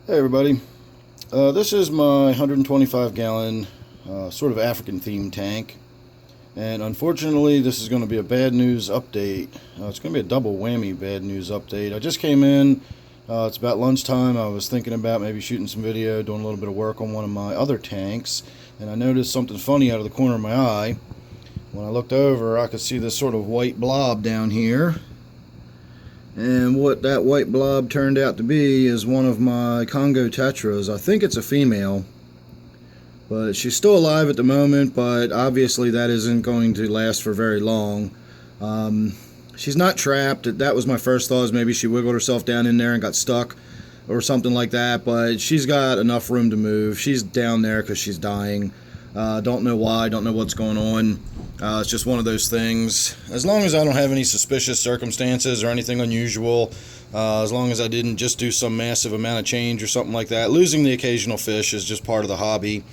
Hey everybody, this is my 125 gallon sort of African themed tank, and unfortunately this is going to be a bad news update. It's going to be a double whammy bad news update. I just came in, it's about lunchtime. I was thinking about maybe shooting some video, doing a little bit of work on one of my other tanks, and I noticed something funny out of the corner of my eye. When I looked over, I could see this sort of white blob down here. And what that white blob turned out to be is one of my Congo Tetras. I think it's a female, but she's still alive at the moment, but obviously that isn't going to last for very long. She's not trapped. That was my first thought, is maybe she wiggled herself down in there and got stuck or something like that, but she's got enough room to move. She's down there because she's dying. Don't know why, don't know what's going on. It's just one of those things. As long as I don't have any suspicious circumstances or anything unusual, as long as I didn't just do some massive amount of change or something like that, losing the occasional fish is just part of the hobby.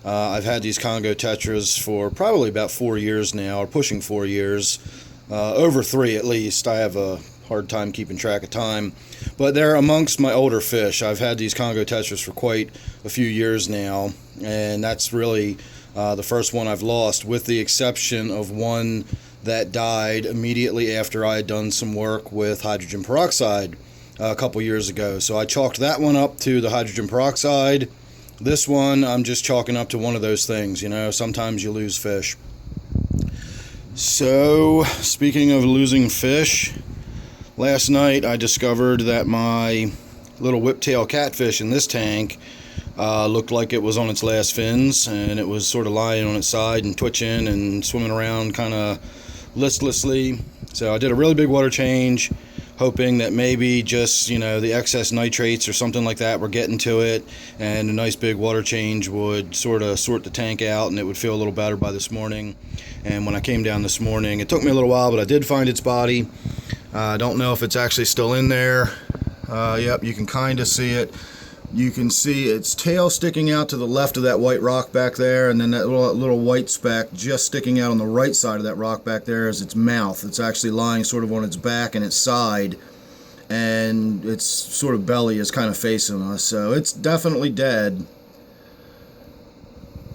I've had these Congo Tetras for probably about 4 years now, or pushing 4 years, over 3 at least. I have a hard time keeping track of time, but they're amongst my older fish. I've had these Congo Tetras for quite a few years now, and that's really the first one I've lost, with the exception of one that died immediately after I had done some work with hydrogen peroxide a couple years ago. So I chalked that one up to the hydrogen peroxide. This one I'm just chalking up to one of those things, you know, sometimes you lose fish. So, speaking of losing fish, last night I discovered that my little whiptail catfish in this tank looked like it was on its last fins, and it was sort of lying on its side and twitching and swimming around kind of listlessly. So I did a really big water change, hoping that maybe just, you know, the excess nitrates or something like that were getting to it, and a nice big water change would sort of sort the tank out and it would feel a little better by this morning. And when I came down this morning, it took me a little while, but I did find its body. I don't know if it's actually still in there. Yep, you can kind of see it. You can see its tail sticking out to the left of that white rock back there, and then that little white speck just sticking out on the right side of that rock back there is its mouth. It's actually lying sort of on its back and its side, and its sort of belly is kind of facing us, so it's definitely dead.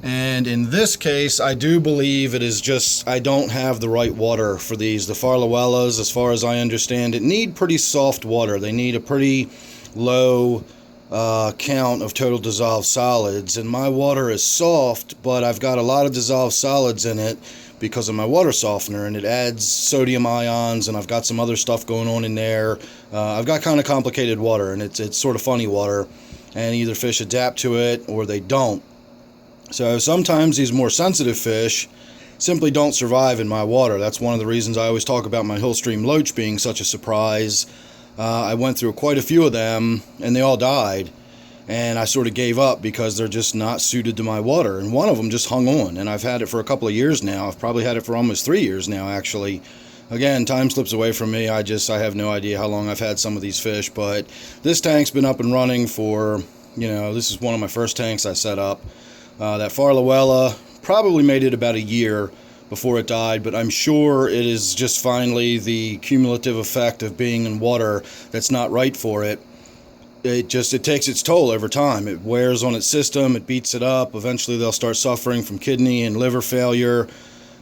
And in this case, I do believe it is just I don't have the right water for these. The Farlowellas, as far as I understand it, need pretty soft water. They need a pretty low count of total dissolved solids, and my water is soft, but I've got a lot of dissolved solids in it because of my water softener, and it adds sodium ions, and I've got some other stuff going on in there. I've got kind of complicated water, and it's sort of funny water, and either fish adapt to it or they don't. So sometimes these more sensitive fish simply don't survive in my water. That's one of the reasons I always talk about my hill stream loach being such a surprise. I went through quite a few of them, and they all died, and I sort of gave up because they're just not suited to my water, and one of them just hung on, and I've had it for a couple of years now. I've probably had it for almost 3 years now, actually. Again, time slips away from me. I have no idea how long I've had some of these fish, but this tank's been up and running for, you know, this is one of my first tanks I set up. That Farlowella probably made it about a year before it died, but I'm sure it is just finally the cumulative effect of being in water that's not right for it. It takes its toll over time. It wears on its system, it beats it up. Eventually they'll start suffering from kidney and liver failure.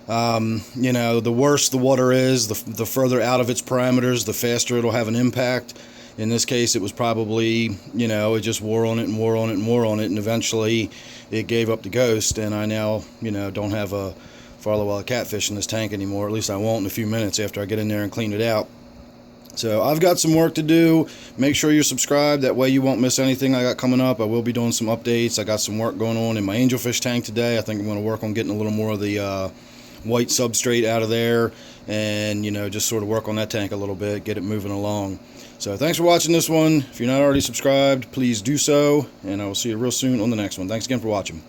You know, the worse the water is, the further out of its parameters, the faster it'll have an impact. In this case, it was probably, you know, it just wore on it and wore on it and wore on it, and eventually it gave up the ghost, and I now, you know, don't have a Farlowella catfish in this tank anymore. At least I won't in a few minutes after I get in there and clean it out. So I've got some work to do. Make sure you're subscribed, that way you won't miss anything I got coming up. I will be doing some updates. I got some work going on in my angelfish tank today. I think I'm going to work on getting a little more of the white substrate out of there, and, you know, just sort of work on that tank a little bit, get it moving along. So thanks for watching this one. If you're not already subscribed, please do so, and I will see you real soon on the next one. Thanks again for watching.